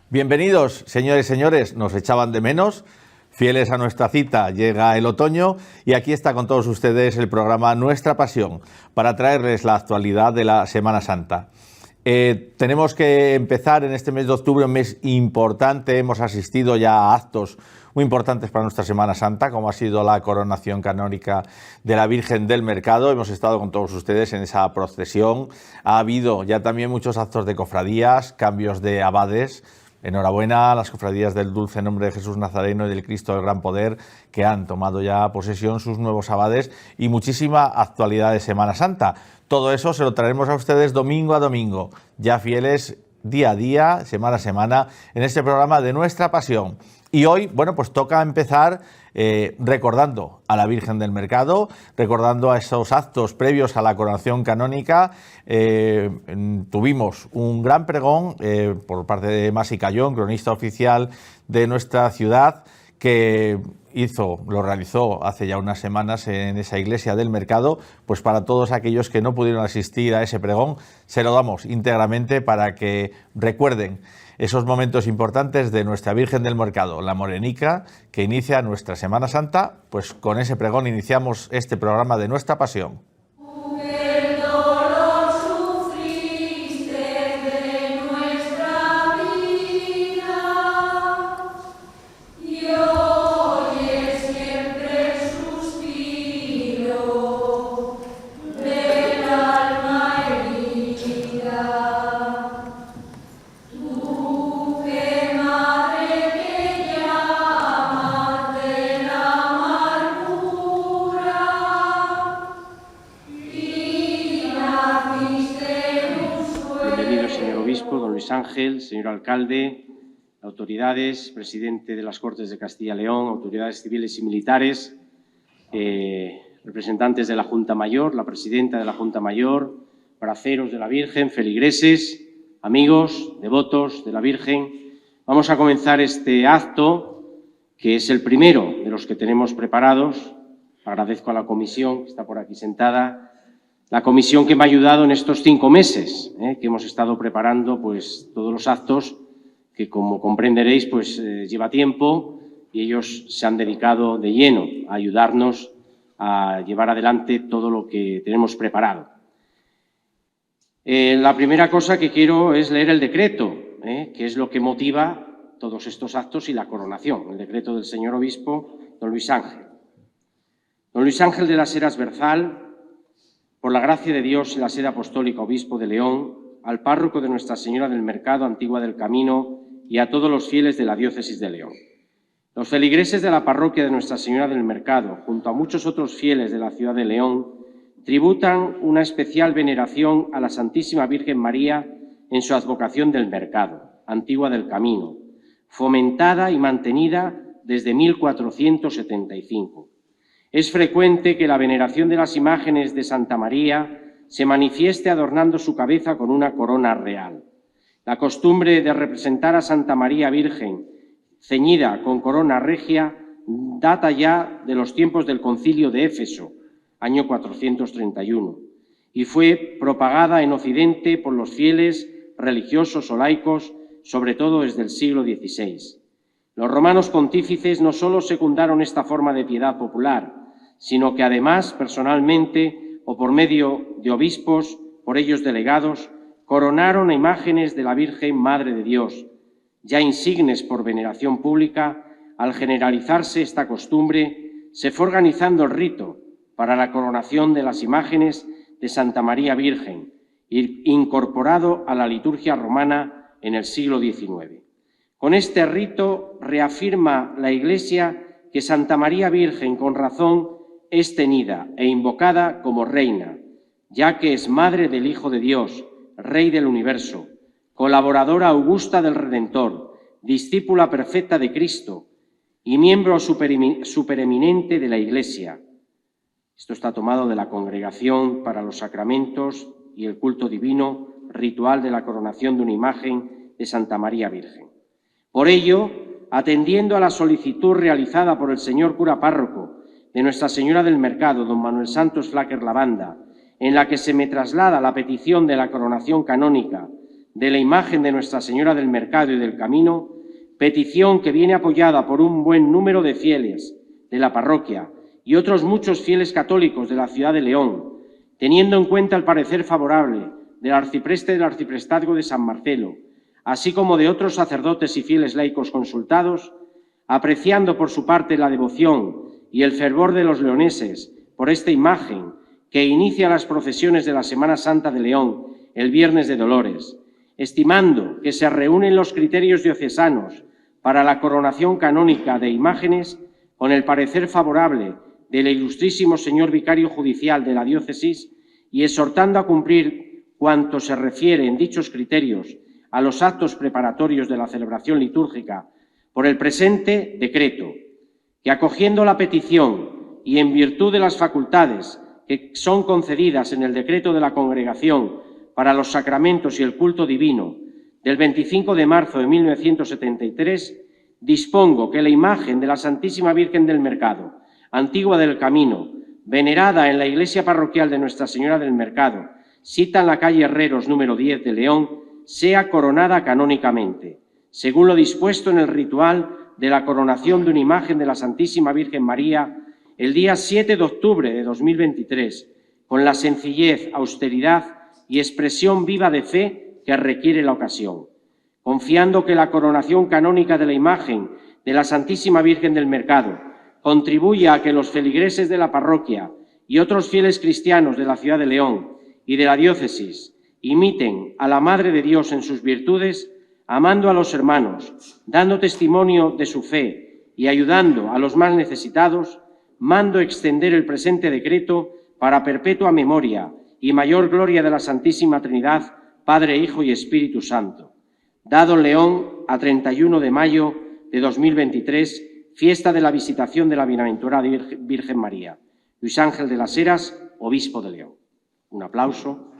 Bienvenidos, señores y señores, nos echaban de menos. Fieles a nuestra cita, llega el otoño y aquí está con todos ustedes el programa Nuestra Pasión para traerles la actualidad de la Semana Santa. Tenemos que empezar en este mes de octubre, un mes importante. Hemos asistido ya a actos muy importantes para nuestra Semana Santa, como ha sido la coronación canónica de la Virgen del Mercado. Hemos estado con todos ustedes en esa procesión. Ha habido ya también muchos actos de cofradías, cambios de abades. Enhorabuena a las cofradías del Dulce Nombre de Jesús Nazareno y del Cristo del Gran Poder, que han tomado ya posesión sus nuevos abades, y muchísima actualidad de Semana Santa. Todo eso se lo traeremos a ustedes domingo a domingo, ya fieles día a día, semana a semana, en este programa de Nuestra Pasión. Y hoy, bueno, pues toca empezar recordando a la Virgen del Mercado, recordando a esos actos previos a la coronación canónica. Tuvimos un gran pregón por parte de Masi Cayón, cronista oficial de nuestra ciudad, que lo realizó hace ya unas semanas en esa iglesia del Mercado. Pues para todos aquellos que no pudieron asistir a ese pregón, se lo damos íntegramente para que recuerden esos momentos importantes de nuestra Virgen del Mercado, la Morenica, que inicia nuestra Semana Santa. Pues con ese pregón iniciamos este programa de Nuestra Pasión. Ángel, señor alcalde, autoridades, presidente de las Cortes de Castilla y León, autoridades civiles y militares, representantes de la Junta Mayor, la presidenta de la Junta Mayor, braceros de la Virgen, feligreses, amigos, devotos de la Virgen. Vamos a comenzar este acto, que es el primero de los que tenemos preparados. Agradezco a la comisión, que está por aquí sentada, la comisión que me ha ayudado en estos 5 meses, que hemos estado preparando pues todos los actos, que como comprenderéis pues lleva tiempo, y ellos se han dedicado de lleno a ayudarnos a llevar adelante todo lo que tenemos preparado. La primera cosa que quiero es leer el decreto, que es lo que motiva todos estos actos y la coronación, el decreto del señor obispo, don Luis Ángel. Don Luis Ángel de las Heras Berzal, por la gracia de Dios y la sede apostólica, obispo de León, al párroco de Nuestra Señora del Mercado, Antigua del Camino, y a todos los fieles de la diócesis de León. Los feligreses de la parroquia de Nuestra Señora del Mercado, junto a muchos otros fieles de la ciudad de León, tributan una especial veneración a la Santísima Virgen María en su advocación del Mercado, Antigua del Camino, fomentada y mantenida desde 1475. Es frecuente que la veneración de las imágenes de Santa María se manifieste adornando su cabeza con una corona real. La costumbre de representar a Santa María Virgen ceñida con corona regia data ya de los tiempos del Concilio de Éfeso, año 431, y fue propagada en Occidente por los fieles religiosos o laicos, sobre todo desde el siglo XVI. Los romanos pontífices no solo secundaron esta forma de piedad popular, sino que además, personalmente o por medio de obispos, por ellos delegados, coronaron a imágenes de la Virgen Madre de Dios, ya insignes por veneración pública. Al generalizarse esta costumbre, se fue organizando el rito para la coronación de las imágenes de Santa María Virgen, incorporado a la liturgia romana en el siglo XIX. Con este rito reafirma la Iglesia que Santa María Virgen, con razón, es tenida e invocada como reina, ya que es madre del Hijo de Dios, Rey del universo, colaboradora augusta del Redentor, discípula perfecta de Cristo y miembro supereminente de la Iglesia. Esto está tomado de la Congregación para los Sacramentos y el Culto Divino, ritual de la coronación de una imagen de Santa María Virgen. Por ello, atendiendo a la solicitud realizada por el señor cura párroco de Nuestra Señora del Mercado, don Manuel Santos Flaquer Lavanda, en la que se me traslada la petición de la coronación canónica de la imagen de Nuestra Señora del Mercado y del Camino, petición que viene apoyada por un buen número de fieles de la parroquia y otros muchos fieles católicos de la ciudad de León, teniendo en cuenta el parecer favorable del arcipreste del arciprestazgo de San Marcelo, así como de otros sacerdotes y fieles laicos consultados, apreciando por su parte la devoción y el fervor de los leoneses por esta imagen que inicia las procesiones de la Semana Santa de León el Viernes de Dolores, estimando que se reúnen los criterios diocesanos para la coronación canónica de imágenes con el parecer favorable del ilustrísimo señor vicario judicial de la diócesis y exhortando a cumplir cuanto se refiere en dichos criterios a los actos preparatorios de la celebración litúrgica por el presente decreto, que acogiendo la petición y en virtud de las facultades que son concedidas en el decreto de la Congregación para los Sacramentos y el Culto Divino del 25 de marzo de 1973, dispongo que la imagen de la Santísima Virgen del Mercado, antigua del Camino, venerada en la iglesia parroquial de Nuestra Señora del Mercado, cita en la calle Herreros número 10 de León, sea coronada canónicamente, según lo dispuesto en el ritual de la coronación de una imagen de la Santísima Virgen María el día 7 de octubre de 2023, con la sencillez, austeridad y expresión viva de fe que requiere la ocasión, confiando que la coronación canónica de la imagen de la Santísima Virgen del Mercado contribuya a que los feligreses de la parroquia y otros fieles cristianos de la ciudad de León y de la diócesis imiten a la Madre de Dios en sus virtudes, amando a los hermanos, dando testimonio de su fe y ayudando a los más necesitados, mando extender el presente decreto para perpetua memoria y mayor gloria de la Santísima Trinidad, Padre, Hijo y Espíritu Santo. Dado en León a 31 de mayo de 2023, fiesta de la Visitación de la Bienaventurada Virgen María. Luis Ángel de las Heras, Obispo de León. Un aplauso.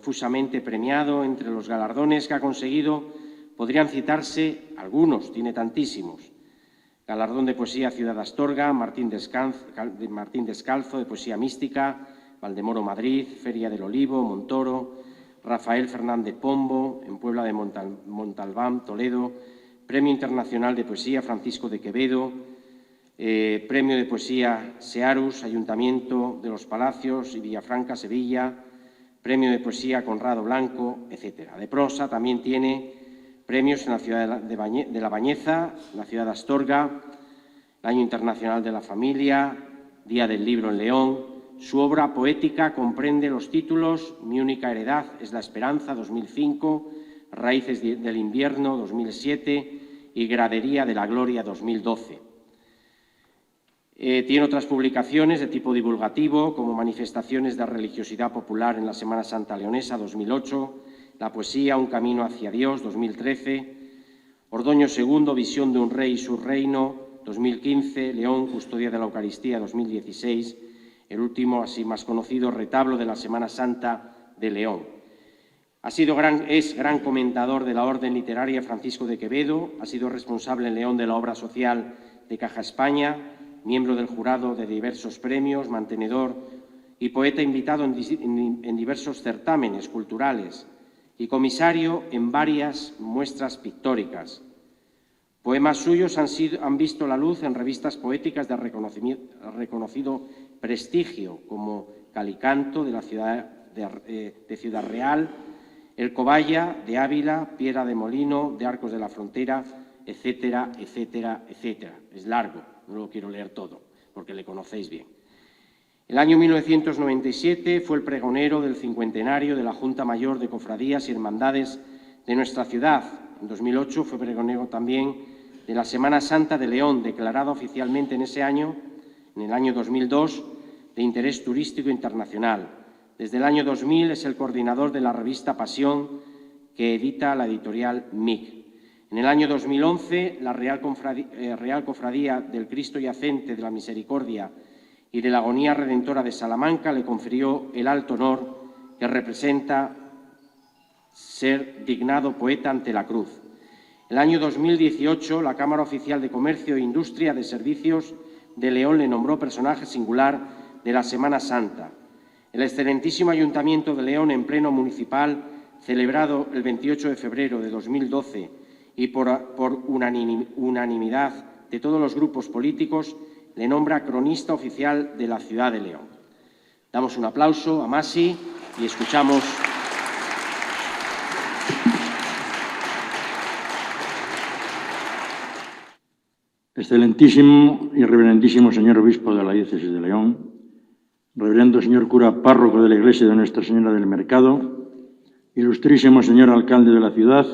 Profusamente premiado entre los galardones que ha conseguido, podrían citarse algunos, tiene tantísimos. Galardón de Poesía Ciudad Astorga, Martín Descalzo de Poesía Mística, Valdemoro Madrid, Feria del Olivo, Montoro, Rafael Fernández Pombo, en Puebla de Montalbán, Toledo, Premio Internacional de Poesía Francisco de Quevedo, Premio de Poesía Searus, Ayuntamiento de los Palacios y Villafranca, Sevilla, Premio de Poesía Conrado Blanco, etc. De prosa también tiene premios en la ciudad de La Bañeza, en la ciudad de Astorga, el Año Internacional de la Familia, Día del Libro en León. Su obra poética comprende los títulos Mi única heredad es la esperanza, 2005, Raíces del invierno, 2007 y Gradería de la gloria, 2012. Tiene otras publicaciones de tipo divulgativo, como Manifestaciones de religiosidad popular en la Semana Santa leonesa, 2008, La poesía, un camino hacia Dios, 2013, Ordoño II, Visión de un rey y su reino, 2015, León, Custodia de la Eucaristía, 2016, el último, así más conocido, Retablo de la Semana Santa de León. Es gran comentador de la Orden Literaria Francisco de Quevedo, ha sido responsable en León de la obra social de Caja España, miembro del jurado de diversos premios, mantenedor y poeta invitado en diversos certámenes culturales y comisario en varias muestras pictóricas. Poemas suyos han visto la luz en revistas poéticas de reconocido prestigio, como Calicanto, de Ciudad Real, El Cobaya, de Ávila, Piedra de Molino, de Arcos de la Frontera, etcétera, etcétera, etcétera. Es largo, no lo quiero leer todo, porque le conocéis bien. El año 1997 fue el pregonero del cincuentenario de la Junta Mayor de Cofradías y Hermandades de nuestra ciudad. En 2008 fue pregonero también de la Semana Santa de León, declarada oficialmente en ese año, en el año 2002, de interés turístico internacional. Desde el año 2000 es el coordinador de la revista Pasión, que edita la editorial MIC. En el año 2011, la Real Cofradía del Cristo Yacente de la Misericordia y de la Agonía Redentora de Salamanca le confirió el alto honor que representa ser dignado poeta ante la cruz. El año 2018, la Cámara Oficial de Comercio e Industria de Servicios de León le nombró personaje singular de la Semana Santa. El excelentísimo Ayuntamiento de León, en pleno municipal, celebrado el 28 de febrero de 2012 y por unanimidad de todos los grupos políticos, le nombra cronista oficial de la ciudad de León. Damos un aplauso a Masi y escuchamos. Excelentísimo y reverendísimo señor obispo de la diócesis de León, reverendo señor cura párroco de la iglesia de Nuestra Señora del Mercado, ilustrísimo señor alcalde de la ciudad,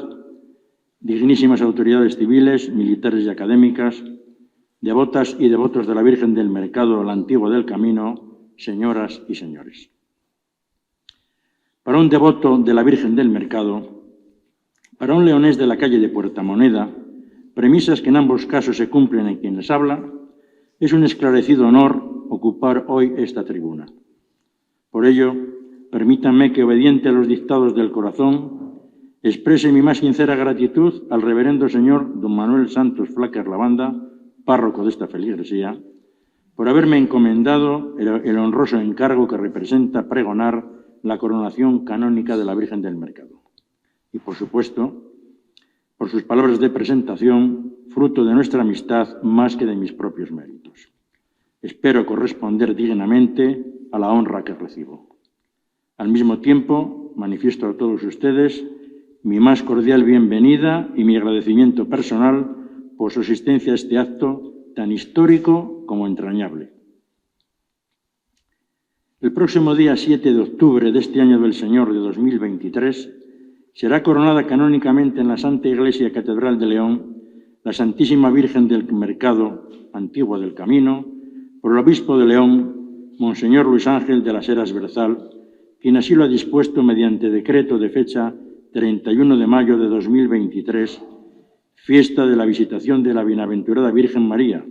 dignísimas autoridades civiles, militares y académicas, devotas y devotos de la Virgen del Mercado, la Antigua del Camino, señoras y señores. Para un devoto de la Virgen del Mercado, para un leonés de la calle de Puerta Moneda, premisas que en ambos casos se cumplen en quien les habla, es un esclarecido honor ocupar hoy esta tribuna. Por ello, permítanme que, obediente a los dictados del corazón, exprese mi más sincera gratitud al reverendo señor don Manuel Santos Flaquer Lavanda, párroco de esta feligresía, por haberme encomendado el honroso encargo que representa pregonar la coronación canónica de la Virgen del Mercado. Y, por supuesto, por sus palabras de presentación, fruto de nuestra amistad más que de mis propios méritos. Espero corresponder dignamente a la honra que recibo. Al mismo tiempo, manifiesto a todos ustedes mi más cordial bienvenida y mi agradecimiento personal por su asistencia a este acto tan histórico como entrañable. El próximo día 7 de octubre de este año del Señor de 2023 será coronada canónicamente en la Santa Iglesia Catedral de León la Santísima Virgen del Mercado, Antigua del Camino, por el obispo de León, Monseñor Luis Ángel de las Heras Berzal, quien así lo ha dispuesto mediante decreto de fecha 31 de mayo de 2023, fiesta de la Visitación de la Bienaventurada Virgen María,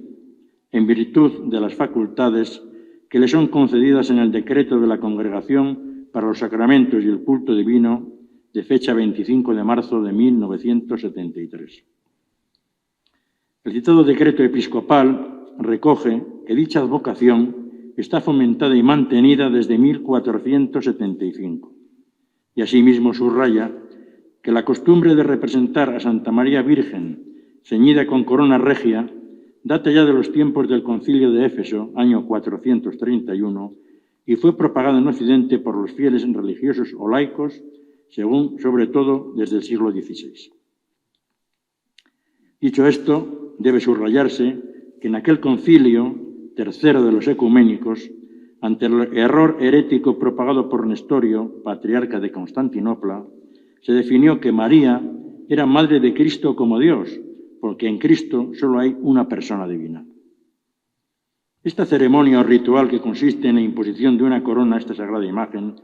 en virtud de las facultades que le son concedidas en el decreto de la Congregación para los Sacramentos y el Culto Divino de fecha 25 de marzo de 1973. El citado decreto episcopal recoge que dicha advocación está fomentada y mantenida desde 1475 y asimismo subraya que la costumbre de representar a Santa María Virgen ceñida con corona regia data ya de los tiempos del Concilio de Éfeso, año 431, y fue propagada en Occidente por los fieles religiosos o laicos, según, sobre todo, desde el siglo XVI. Dicho esto, debe subrayarse que en aquel concilio, tercero de los ecuménicos, ante el error herético propagado por Nestorio, patriarca de Constantinopla, se definió que María era madre de Cristo como Dios, porque en Cristo solo hay una persona divina. Esta ceremonia o ritual, que consiste en la imposición de una corona a esta sagrada imagen,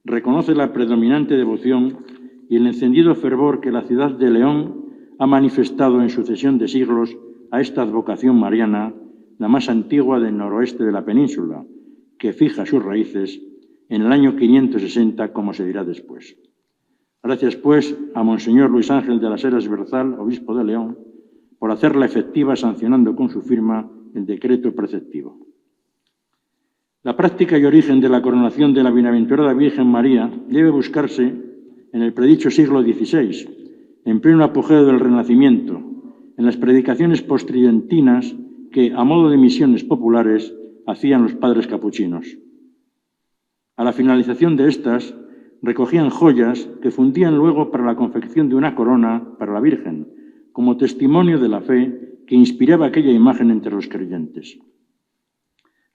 reconoce la predominante devoción y el encendido fervor que la ciudad de León ha manifestado en sucesión de siglos a esta advocación mariana, la más antigua del noroeste de la península, que fija sus raíces en el año 560, como se dirá después. Gracias, pues, a Monseñor Luis Ángel de las Heras Berzal, obispo de León, por hacerla efectiva sancionando con su firma el decreto preceptivo. La práctica y origen de la coronación de la Bienaventurada Virgen María debe buscarse en el predicho siglo XVI, en pleno apogeo del Renacimiento, en las predicaciones postridentinas que, a modo de misiones populares, hacían los padres capuchinos. A la finalización de estas, recogían joyas que fundían luego para la confección de una corona para la Virgen, como testimonio de la fe que inspiraba aquella imagen entre los creyentes.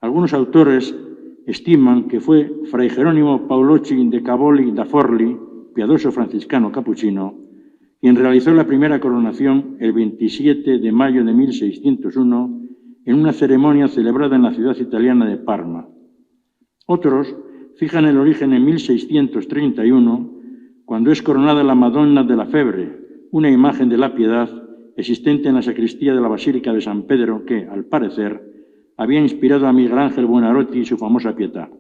Algunos autores estiman que fue Fray Jerónimo Paolocci de Cavoli da Forli, piadoso franciscano capuchino, quien realizó la primera coronación el 27 de mayo de 1601 en una ceremonia celebrada en la ciudad italiana de Parma. Otros fijan el origen en 1631, cuando es coronada la Madonna de la Febre, una imagen de la Piedad existente en la sacristía de la Basílica de San Pedro que, al parecer, había inspirado a Miguel Ángel Buonarroti su famosa Pietà.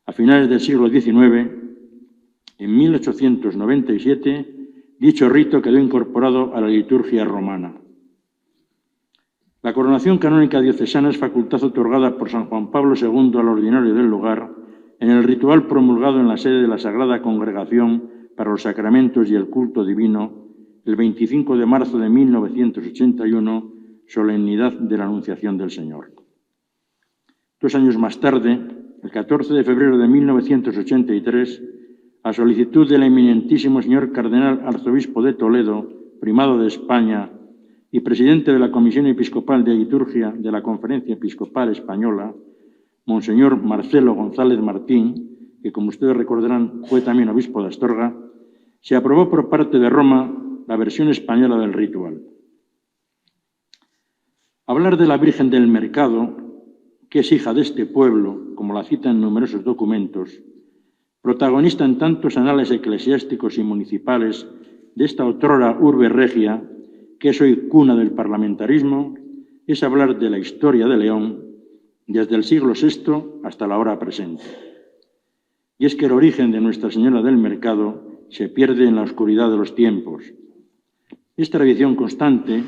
A finales del siglo XIX, en 1897, dicho rito quedó incorporado a la liturgia romana. La coronación canónica diocesana es facultad otorgada por San Juan Pablo II al ordinario del lugar en el ritual promulgado en la sede de la Sagrada Congregación para los Sacramentos y el Culto Divino el 25 de marzo de 1981, solemnidad de la Anunciación del Señor. 2 años más tarde, el 14 de febrero de 1983, a solicitud del eminentísimo señor cardenal arzobispo de Toledo, primado de España y presidente de la Comisión Episcopal de Liturgia de la Conferencia Episcopal Española, Monseñor Marcelo González Martín, que como ustedes recordarán fue también obispo de Astorga, se aprobó por parte de Roma la versión española del ritual. Hablar de la Virgen del Mercado, que es hija de este pueblo, como la cita en numerosos documentos, protagonista en tantos anales eclesiásticos y municipales de esta otrora urbe regia, que es hoy cuna del parlamentarismo, es hablar de la historia de León desde el siglo VI hasta la hora presente. Y es que el origen de Nuestra Señora del Mercado se pierde en la oscuridad de los tiempos. Es tradición constante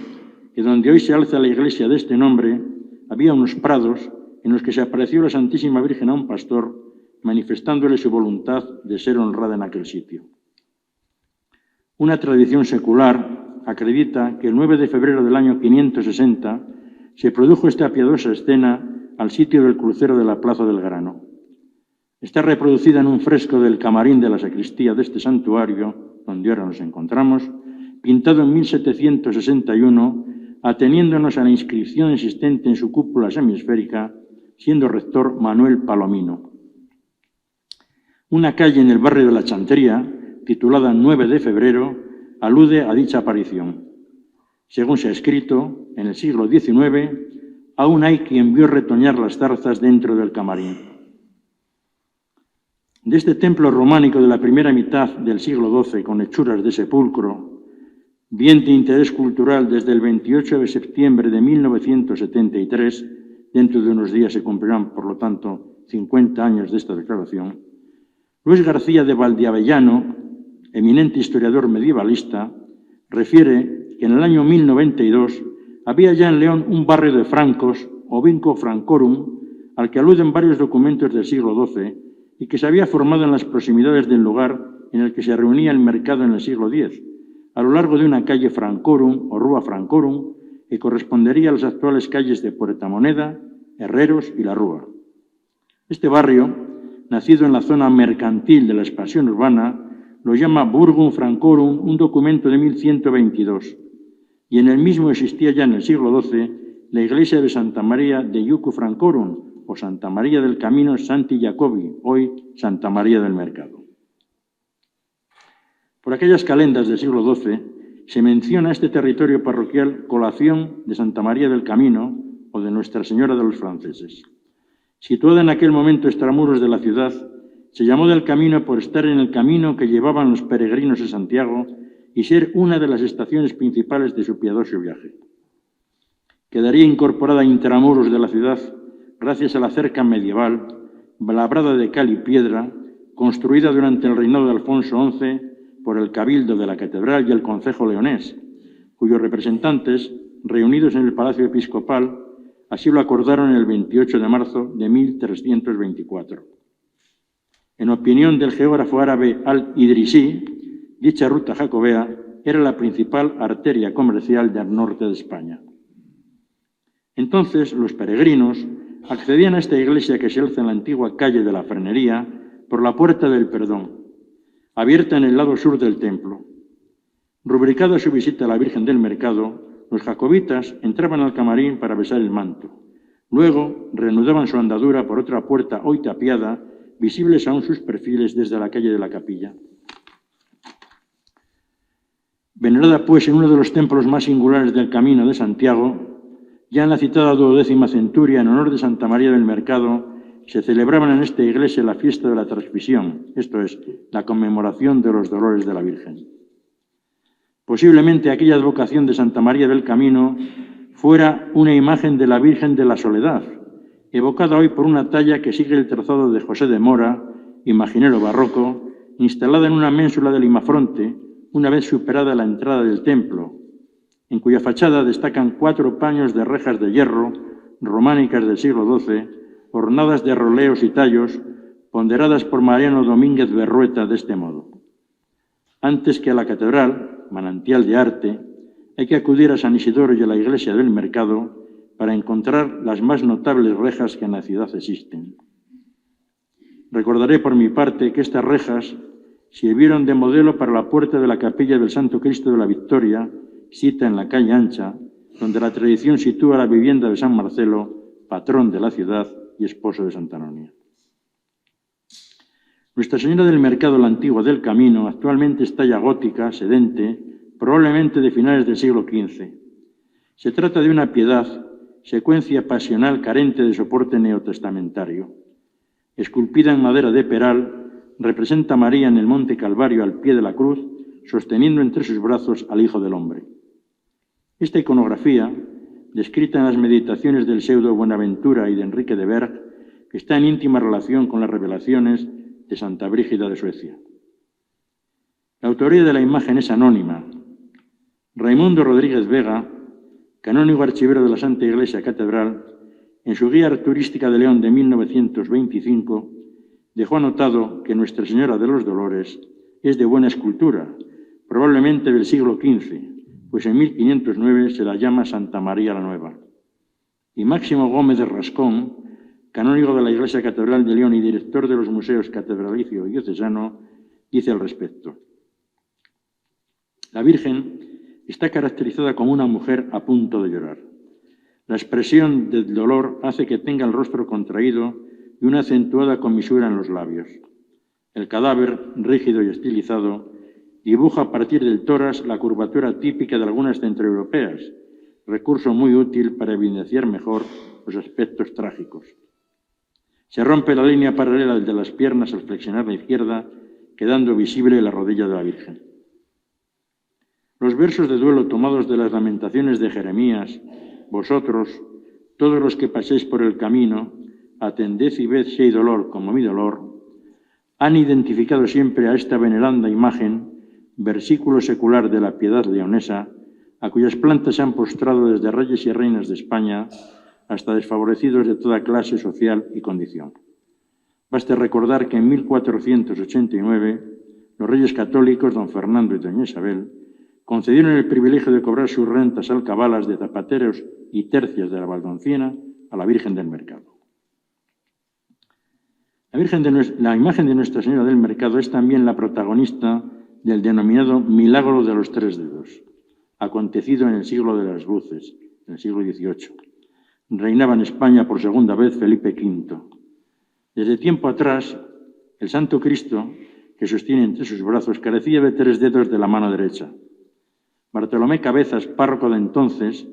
que donde hoy se alza la iglesia de este nombre, había unos prados en los que se apareció la Santísima Virgen a un pastor, manifestándole su voluntad de ser honrada en aquel sitio. Una tradición secular acredita que el 9 de febrero del año 560 se produjo esta piadosa escena al sitio del crucero de la Plaza del Grano. Está reproducida en un fresco del camarín de la sacristía de este santuario, donde ahora nos encontramos, pintado en 1761, ateniéndonos a la inscripción existente en su cúpula semisférica, siendo rector Manuel Palomino. Una calle en el barrio de la Chantería, titulada 9 de febrero, alude a dicha aparición. Según se ha escrito, en el siglo XIX, aún hay quien vio retoñar las zarzas dentro del camarín. De este templo románico de la primera mitad del siglo XII, con hechuras de sepulcro, bien de interés cultural desde el 28 de septiembre de 1973, dentro de unos días se cumplirán, por lo tanto, 50 años de esta declaración, Luis García de Valdiavellano, eminente historiador medievalista, refiere que en el año 1092 había ya en León un barrio de francos, o vinco francorum, al que aluden varios documentos del siglo XII y que se había formado en las proximidades del lugar en el que se reunía el mercado en el siglo X, a lo largo de una calle Francorum o Rúa Francorum, que correspondería a las actuales calles de Puerta Moneda, Herreros y La Rúa. Este barrio, nacido en la zona mercantil de la expansión urbana, lo llama Burgum Francorum, un documento de 1122, y en el mismo existía ya en el siglo XII la iglesia de Santa María de Iucu Francorum, o Santa María del Camino Santi Jacobi, hoy Santa María del Mercado. Por aquellas calendas del siglo XII se menciona este territorio parroquial colación de Santa María del Camino, o de Nuestra Señora de los Franceses. Situada en aquel momento extramuros de la ciudad, se llamó del Camino por estar en el camino que llevaban los peregrinos de Santiago y ser una de las estaciones principales de su piadoso viaje. Quedaría incorporada a intramuros de la ciudad gracias a la cerca medieval, labrada de cal y piedra, construida durante el reinado de Alfonso XI por el Cabildo de la Catedral y el Concejo Leonés, cuyos representantes, reunidos en el Palacio Episcopal, así lo acordaron el 28 de marzo de 1324. En opinión del geógrafo árabe Al-Idrisí, dicha ruta jacobea era la principal arteria comercial del norte de España. Entonces, los peregrinos accedían a esta iglesia que se alza en la antigua calle de la Frenería por la Puerta del Perdón, abierta en el lado sur del templo. Rubricada su visita a la Virgen del Mercado, los jacobitas entraban al camarín para besar el manto. Luego reanudaban su andadura por otra puerta hoy tapiada, visibles aún sus perfiles desde la calle de la Capilla. Venerada pues en uno de los templos más singulares del Camino de Santiago, ya en la citada 12ª centuria, en honor de Santa María del Mercado, se celebraban en esta iglesia la fiesta de la Transmisión, esto es, la conmemoración de los dolores de la Virgen. Posiblemente aquella advocación de Santa María del Camino fuera una imagen de la Virgen de la Soledad, evocada hoy por una talla que sigue el trazado de José de Mora, imaginero barroco, instalada en una ménsula del Imafronte, una vez superada la entrada del templo, en cuya fachada destacan 4 paños de rejas de hierro, románicas del siglo XII, ornadas de roleos y tallos, ponderadas por Mariano Domínguez Berrueta de este modo. Antes que a la catedral, manantial de arte, hay que acudir a San Isidoro y a la iglesia del Mercado para encontrar las más notables rejas que en la ciudad existen. Recordaré por mi parte que estas rejas sirvieron de modelo para la puerta de la capilla del Santo Cristo de la Victoria, cita en la calle Ancha, donde la tradición sitúa la vivienda de San Marcelo, patrón de la ciudad y esposo de Santa Anonia. Nuestra Señora del Mercado, la antigua del Camino, actualmente es talla gótica, sedente, probablemente de finales del siglo XV. Se trata de una piedad, secuencia pasional carente de soporte neotestamentario. Esculpida en madera de peral, representa a María en el Monte Calvario al pie de la cruz, sosteniendo entre sus brazos al Hijo del Hombre. Esta iconografía, descrita en las meditaciones del pseudo Buenaventura y de Enrique de Berg, está en íntima relación con las revelaciones de Santa Brígida de Suecia. La autoría de la imagen es anónima. Raimundo Rodríguez Vega, canónigo archivero de la Santa Iglesia Catedral, en su guía turística de León de 1925, dejó anotado que Nuestra Señora de los Dolores es de buena escultura, probablemente del siglo XV, pues en 1509 se la llama Santa María la Nueva. Y Máximo Gómez de Rascón, canónigo de la Iglesia Catedral de León y director de los museos catedralicio y diocesano, dice al respecto: la Virgen está caracterizada como una mujer a punto de llorar. La expresión del dolor hace que tenga el rostro contraído y una acentuada comisura en los labios. El cadáver, rígido y estilizado, dibuja a partir del tórax la curvatura típica de algunas centroeuropeas, recurso muy útil para evidenciar mejor los aspectos trágicos. Se rompe la línea paralela de las piernas al flexionar la izquierda, quedando visible la rodilla de la Virgen. Los versos de duelo tomados de las lamentaciones de Jeremías: vosotros, todos los que paséis por el camino, atended y ved si hay dolor como mi dolor, han identificado siempre a esta veneranda imagen, versículo secular de la piedad leonesa, a cuyas plantas se han postrado desde reyes y reinas de España hasta desfavorecidos de toda clase social y condición. Baste recordar que en 1489 los reyes católicos, don Fernando y doña Isabel, concedieron el privilegio de cobrar sus rentas alcabalas de zapateros y tercias de la Valdoncina a la Virgen del Mercado. La imagen de Nuestra Señora del Mercado es también la protagonista del denominado Milagro de los Tres Dedos, acontecido en el siglo de las luces, en el siglo XVIII. Reinaba en España por segunda vez Felipe V. Desde tiempo atrás, el Santo Cristo, que sostiene entre sus brazos, carecía de 3 dedos de la mano derecha. Bartolomé Cabezas, párroco de entonces,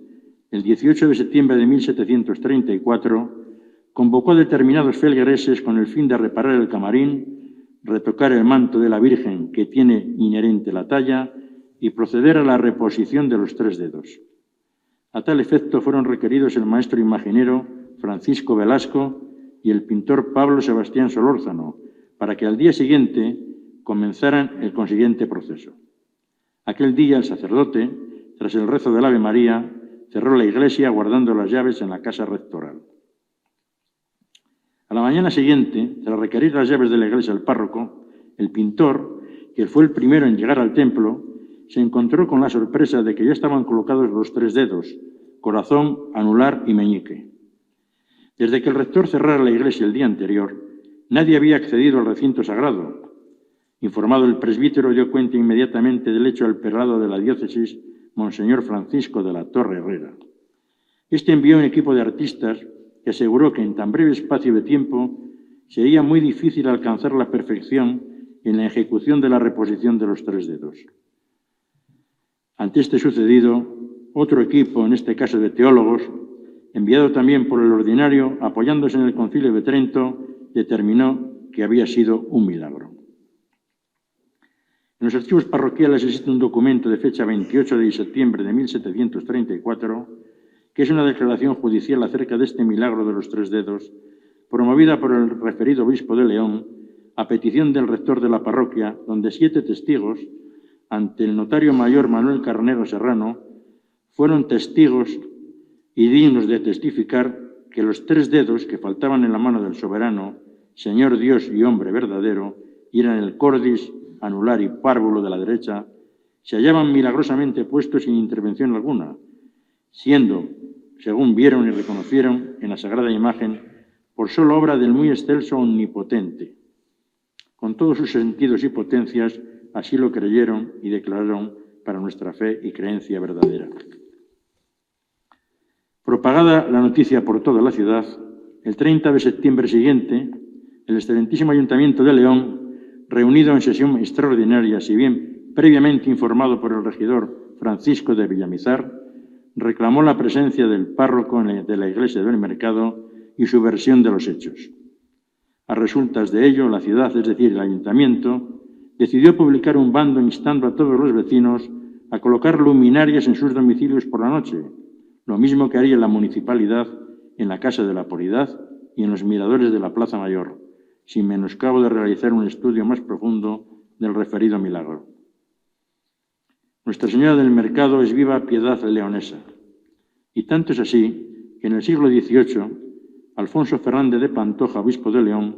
el 18 de septiembre de 1734, convocó a determinados feligreses con el fin de reparar el camarín, retocar el manto de la Virgen que tiene inherente la talla y proceder a la reposición de los 3 dedos. A tal efecto fueron requeridos el maestro imaginero Francisco Velasco y el pintor Pablo Sebastián Solórzano, para que al día siguiente comenzaran el consiguiente proceso. Aquel día el sacerdote, tras el rezo del Ave María, cerró la iglesia guardando las llaves en la casa rectoral. A la mañana siguiente, tras requerir las llaves de la iglesia al párroco, el pintor, que fue el primero en llegar al templo, se encontró con la sorpresa de que ya estaban colocados los 3 dedos, corazón, anular y meñique. Desde que el rector cerrara la iglesia el día anterior, nadie había accedido al recinto sagrado. Informado el presbítero, dio cuenta inmediatamente del hecho al prelado de la diócesis, Monseñor Francisco de la Torre Herrera. Este envió un equipo de artistas que aseguró que en tan breve espacio de tiempo sería muy difícil alcanzar la perfección en la ejecución de la reposición de los 3 dedos. Ante este sucedido, otro equipo, en este caso de teólogos, enviado también por el ordinario, apoyándose en el Concilio de Trento, determinó que había sido un milagro. En los archivos parroquiales existe un documento de fecha 28 de septiembre de 1734, que es una declaración judicial acerca de este milagro de los 3 dedos, promovida por el referido obispo de León, a petición del rector de la parroquia, donde 7 testigos, ante el notario mayor Manuel Carnero Serrano, fueron testigos y dignos de testificar que los 3 dedos que faltaban en la mano del soberano, Señor Dios y hombre verdadero, y eran el cordis, anular y párvulo de la derecha, se hallaban milagrosamente puestos sin intervención alguna, siendo, según vieron y reconocieron en la sagrada imagen, por sola obra del muy excelso omnipotente. Con todos sus sentidos y potencias, así lo creyeron y declararon para nuestra fe y creencia verdadera. Propagada la noticia por toda la ciudad, el 30 de septiembre siguiente, el excelentísimo Ayuntamiento de León, reunido en sesión extraordinaria, si bien previamente informado por el regidor Francisco de Villamizar, reclamó la presencia del párroco de la iglesia del mercado y su versión de los hechos. A resultas de ello, la ciudad, es decir, el ayuntamiento, decidió publicar un bando instando a todos los vecinos a colocar luminarias en sus domicilios por la noche, lo mismo que haría la municipalidad en la Casa de la Puridad y en los miradores de la Plaza Mayor, sin menoscabo de realizar un estudio más profundo del referido milagro. Nuestra Señora del Mercado es viva piedad leonesa, y tanto es así que en el siglo XVIII, Alfonso Fernández de Pantoja, obispo de León,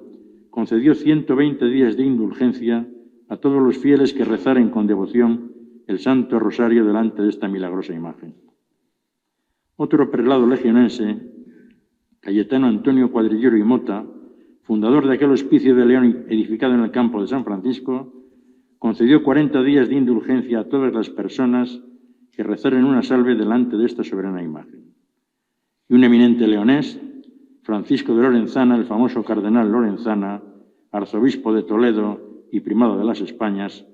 concedió 120 días de indulgencia a todos los fieles que rezaren con devoción el Santo Rosario delante de esta milagrosa imagen. Otro prelado legionense, Cayetano Antonio Cuadrillero y Mota, fundador de aquel hospicio de León edificado en el campo de San Francisco, concedió 40 días de indulgencia a todas las personas que rezaren una salve delante de esta soberana imagen. Y un eminente leonés, Francisco de Lorenzana, el famoso cardenal Lorenzana, arzobispo de Toledo y primado de las Españas,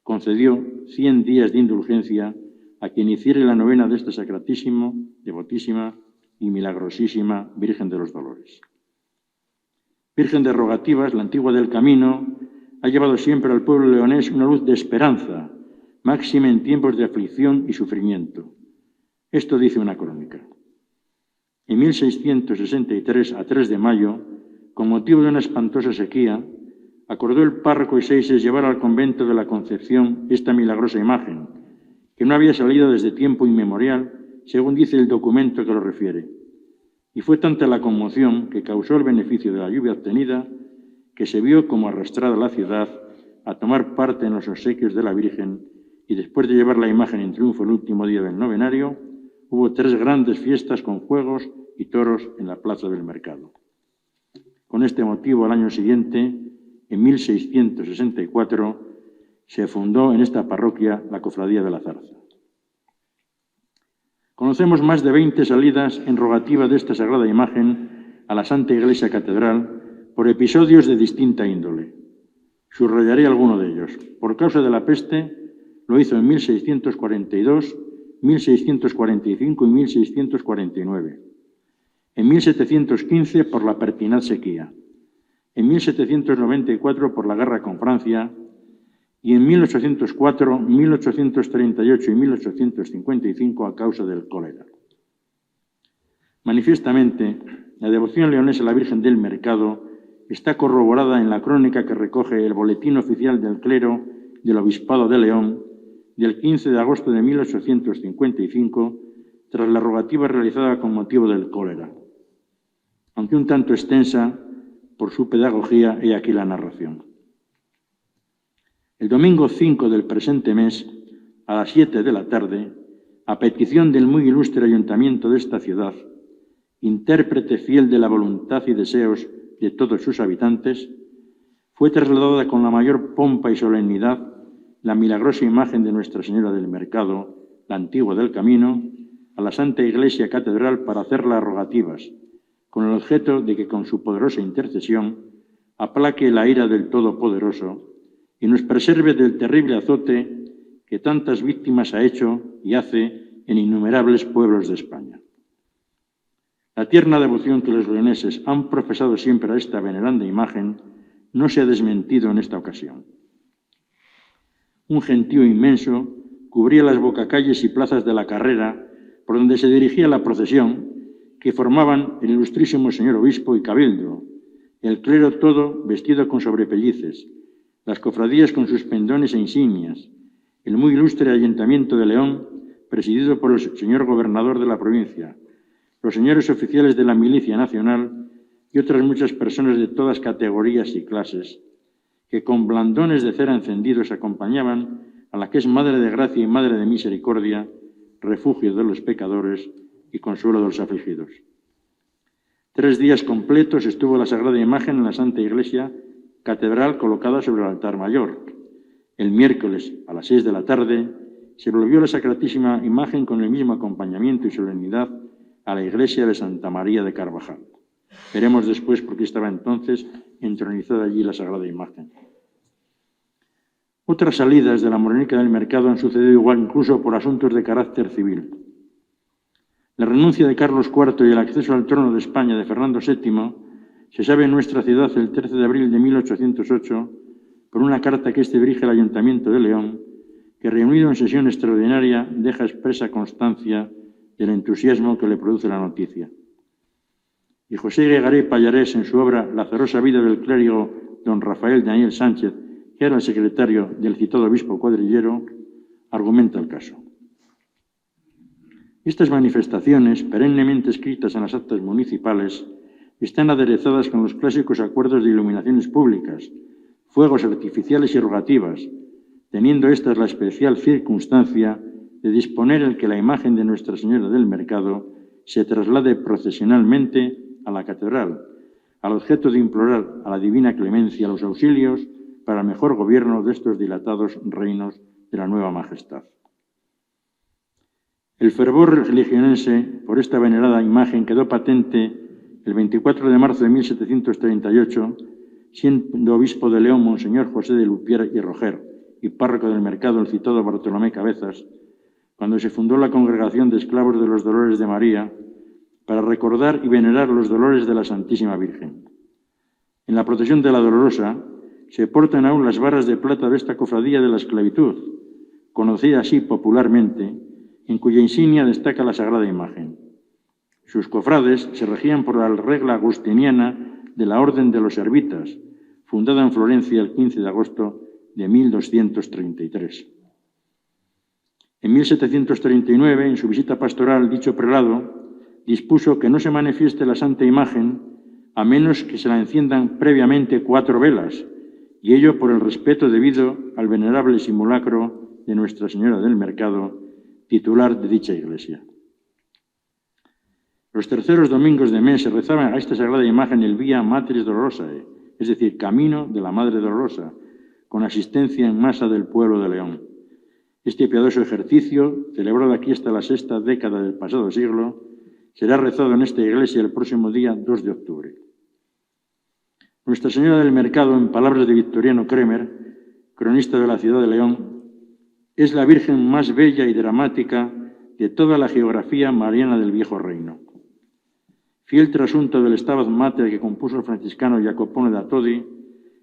concedió 100 días de indulgencia a quien hiciere la novena de esta sacratísima, devotísima y milagrosísima Virgen de los Dolores. Virgen de rogativas, la antigua del camino, ha llevado siempre al pueblo leonés una luz de esperanza, máxima en tiempos de aflicción y sufrimiento. Esto dice una crónica. En 1663, a 3 de mayo, con motivo de una espantosa sequía, acordó el párroco Iseises llevar al convento de la Concepción esta milagrosa imagen, que no había salido desde tiempo inmemorial, según dice el documento que lo refiere. Y fue tanta la conmoción que causó el beneficio de la lluvia obtenida, que se vio como arrastrada la ciudad a tomar parte en los obsequios de la Virgen, y después de llevar la imagen en triunfo el último día del novenario, hubo 3 grandes fiestas con juegos y toros en la plaza del mercado. Con este motivo, al año siguiente, en 1664, se fundó en esta parroquia la Cofradía de la Zarza. Conocemos más de 20 salidas en rogativa de esta sagrada imagen a la Santa Iglesia Catedral por episodios de distinta índole. Subrayaré alguno de ellos. Por causa de la peste, lo hizo en 1642, 1645 y 1649. En 1715 por la pertinaz sequía. En 1794 por la guerra con Francia y en 1804, 1838 y 1855 a causa del cólera. Manifiestamente, la devoción leonesa a la Virgen del Mercado está corroborada en la crónica que recoge el Boletín Oficial del Clero del Obispado de León del 15 de agosto de 1855, tras la rogativa realizada con motivo del cólera. Aunque un tanto extensa por su pedagogía, he aquí la narración. El domingo 5 del presente mes, a las 7 de la tarde, a petición del muy ilustre ayuntamiento de esta ciudad, intérprete fiel de la voluntad y deseos de todos sus habitantes, fue trasladada con la mayor pompa y solemnidad la milagrosa imagen de Nuestra Señora del Mercado, la antigua del Camino, a la Santa Iglesia Catedral para hacerla rogativas, con el objeto de que con su poderosa intercesión aplaque la ira del Todopoderoso y nos preserve del terrible azote que tantas víctimas ha hecho y hace en innumerables pueblos de España. La tierna devoción que los leoneses han profesado siempre a esta veneranda imagen no se ha desmentido en esta ocasión. Un gentío inmenso cubría las bocacalles y plazas de la carrera por donde se dirigía la procesión, que formaban el ilustrísimo señor obispo y cabildo, el clero todo vestido con sobrepellices, las cofradías con sus pendones e insignias, el muy ilustre Ayuntamiento de León, presidido por el señor gobernador de la provincia, los señores oficiales de la Milicia Nacional y otras muchas personas de todas categorías y clases, que con blandones de cera encendidos acompañaban a la que es Madre de Gracia y Madre de Misericordia, refugio de los pecadores y consuelo de los afligidos. 3 días completos estuvo la Sagrada Imagen en la Santa Iglesia Catedral colocada sobre el altar mayor. El miércoles, a las 6 de la tarde, se volvió la Sacratísima Imagen con el mismo acompañamiento y solemnidad a la iglesia de Santa María de Carvajal. Veremos después por qué estaba entonces entronizada allí la Sagrada Imagen. Otras salidas de la Morenica del Mercado han sucedido igual incluso por asuntos de carácter civil. La renuncia de Carlos IV y el acceso al trono de España de Fernando VII se sabe en nuestra ciudad el 13 de abril de 1808 por una carta que este dirige al Ayuntamiento de León, que reunido en sesión extraordinaria deja expresa constancia del entusiasmo que le produce la noticia. Y José Guegaré Pallarés, en su obra La azarosa vida del clérigo don Rafael Daniel Sánchez, que era el secretario del citado obispo Cuadrillero, argumenta el caso. Estas manifestaciones, perennemente escritas en las actas municipales, están aderezadas con los clásicos acuerdos de iluminaciones públicas, fuegos artificiales y rogativas, teniendo estas la especial circunstancia de disponer el que la imagen de Nuestra Señora del Mercado se traslade procesionalmente a la catedral, al objeto de implorar a la divina clemencia los auxilios para el mejor gobierno de estos dilatados reinos de la nueva majestad. El fervor religionense por esta venerada imagen quedó patente el 24 de marzo de 1738, siendo obispo de León Monseñor José de Lupier y Roger y párroco del Mercado el citado Bartolomé Cabezas, cuando se fundó la Congregación de Esclavos de los Dolores de María para recordar y venerar los dolores de la Santísima Virgen. En la procesión de la Dolorosa se portan aún las varas de plata de esta cofradía de la esclavitud, conocida así popularmente, en cuya insignia destaca la Sagrada Imagen. Sus cofrades se regían por la regla agustiniana de la Orden de los Servitas, fundada en Florencia el 15 de agosto de 1233. En 1739, en su visita pastoral, dicho prelado dispuso que no se manifieste la Santa Imagen a menos que se la enciendan previamente 4 velas, y ello por el respeto debido al venerable simulacro de Nuestra Señora del Mercado, titular de dicha iglesia. Los terceros domingos de mes se rezaba a esta sagrada imagen el Vía Matriz Dolorosae, es decir, Camino de la Madre Dolorosa, con asistencia en masa del pueblo de León. Este piadoso ejercicio, celebrado aquí hasta la 6ª década del pasado siglo, será rezado en esta iglesia el próximo día 2 de octubre. Nuestra Señora del Mercado, en palabras de Victoriano Kremer, cronista de la ciudad de León, es la Virgen más bella y dramática de toda la geografía mariana del Viejo Reino. Fiel trasunto del Stabat Mater que compuso el franciscano Jacopone da Todi,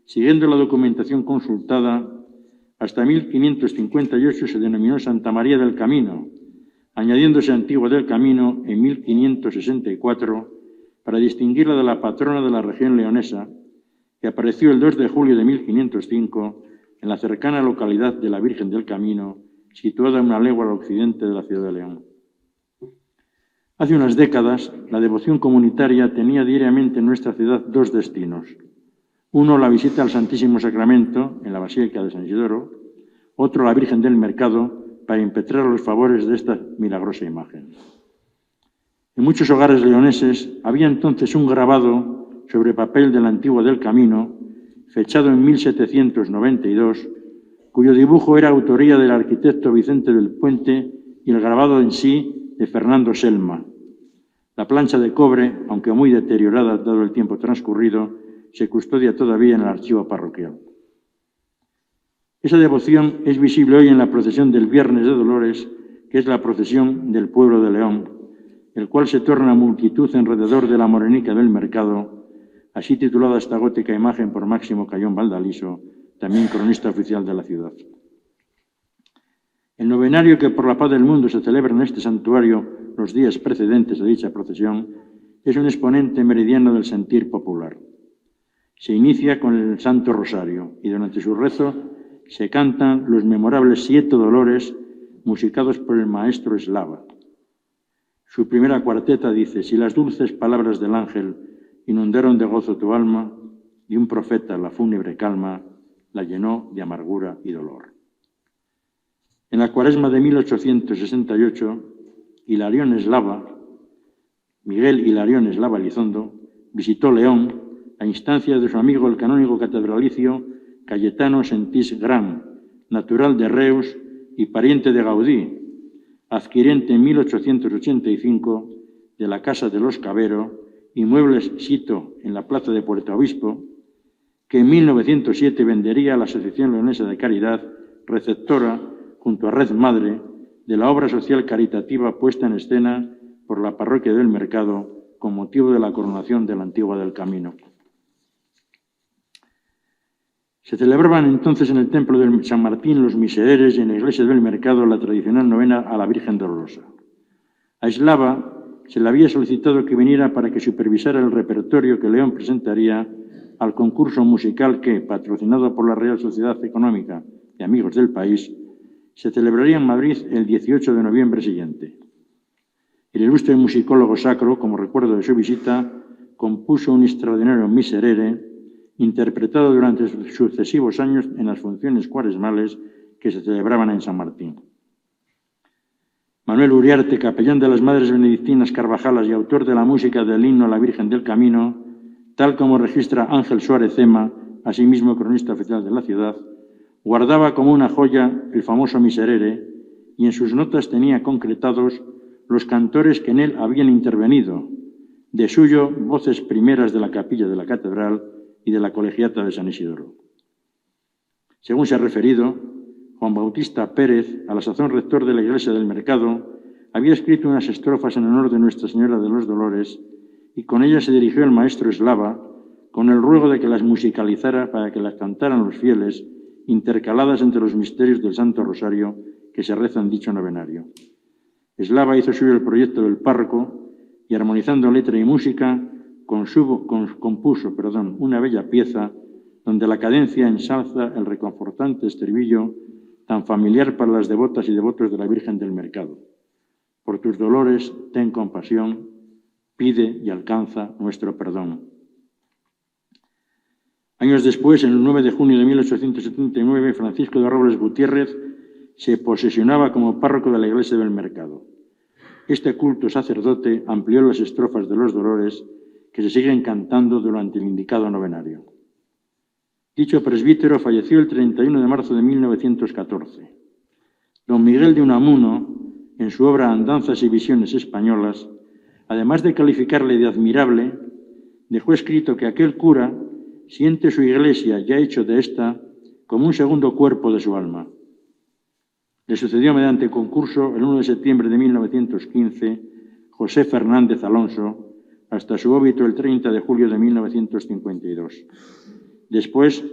siguiendo la documentación consultada, hasta 1558 se denominó Santa María del Camino, añadiéndose Antigua del Camino en 1564 para distinguirla de la patrona de la región leonesa, que apareció el 2 de julio de 1505 en la cercana localidad de la Virgen del Camino, situada a una legua al occidente de la ciudad de León. Hace unas décadas, la devoción comunitaria tenía diariamente en nuestra ciudad dos destinos. Uno, la visita al Santísimo Sacramento, en la Basílica de San Isidoro; otro, la Virgen del Mercado, para impetrar los favores de esta milagrosa imagen. En muchos hogares leoneses había entonces un grabado sobre papel de la Antigua del Camino, fechado en 1792, cuyo dibujo era autoría del arquitecto Vicente del Puente y el grabado en sí de Fernando Selma. La plancha de cobre, aunque muy deteriorada dado el tiempo transcurrido, se custodia todavía en el archivo parroquial. Esa devoción es visible hoy en la procesión del Viernes de Dolores, que es la procesión del pueblo de León, el cual se torna multitud alrededor de la Morenica del Mercado, así titulada esta gótica imagen por Máximo Cayón Valdaliso, también cronista oficial de la ciudad. El novenario que por la paz del mundo se celebra en este santuario los días precedentes a dicha procesión es un exponente meridiano del sentir popular. Se inicia con el Santo Rosario y durante su rezo se cantan los memorables 7 dolores musicados por el maestro Eslava. Su primera cuarteta dice: si las dulces palabras del ángel inundaron de gozo tu alma, y un profeta la fúnebre calma la llenó de amargura y dolor. En la cuaresma de 1868, Miguel Hilarión Eslava Elizondo, visitó León a instancia de su amigo el canónigo catedralicio Cayetano Sentís Gran, natural de Reus y pariente de Gaudí, adquiriente en 1885 de la Casa de los Cabero, inmuebles sito en la plaza de Puerto Obispo, que en 1907 vendería a la Asociación Leonesa de Caridad, receptora, junto a Red Madre, de la obra social caritativa puesta en escena por la parroquia del Mercado con motivo de la coronación de la Antigua del Camino. Se celebraban entonces en el templo de San Martín los misereres y en la iglesia del Mercado la tradicional novena a la Virgen Dolorosa. A Eslava se le había solicitado que viniera para que supervisara el repertorio que León presentaría al concurso musical que, patrocinado por la Real Sociedad Económica de Amigos del País, se celebraría en Madrid el 18 de noviembre siguiente. El ilustre musicólogo sacro, como recuerdo de su visita, compuso un extraordinario miserere, interpretado durante sucesivos años en las funciones cuaresmales que se celebraban en San Martín. Manuel Uriarte, capellán de las Madres Benedictinas Carvajalas y autor de la música del himno a la Virgen del Camino, tal como registra Ángel Suárez Cema, asimismo cronista oficial de la ciudad, guardaba como una joya el famoso miserere y en sus notas tenía concretados los cantores que en él habían intervenido, de suyo voces primeras de la capilla de la catedral y de la colegiata de San Isidoro. Según se ha referido, Juan Bautista Pérez, a la sazón rector de la Iglesia del Mercado, había escrito unas estrofas en honor de Nuestra Señora de los Dolores y con ellas se dirigió el maestro Eslava con el ruego de que las musicalizara para que las cantaran los fieles, intercaladas entre los misterios del Santo Rosario que se reza en dicho novenario. Eslava hizo suyo el proyecto del párroco y, armonizando letra y música, compuso una bella pieza donde la cadencia ensalza el reconfortante estribillo tan familiar para las devotas y devotos de la Virgen del Mercado. Por tus dolores, ten compasión, pide y alcanza nuestro perdón. Años después, en el 9 de junio de 1879, Francisco de Robles Gutiérrez se posesionaba como párroco de la Iglesia del Mercado. Este culto sacerdote amplió las estrofas de los dolores que se siguen cantando durante el indicado novenario. Dicho presbítero falleció el 31 de marzo de 1914. Don Miguel de Unamuno, en su obra Andanzas y Visiones Españolas, además de calificarle de admirable, dejó escrito que aquel cura siente su iglesia, ya hecho de ésta, como un segundo cuerpo de su alma. Le sucedió mediante concurso el 1 de septiembre de 1915 José Fernández Alonso, hasta su óbito el 30 de julio de 1952. Después,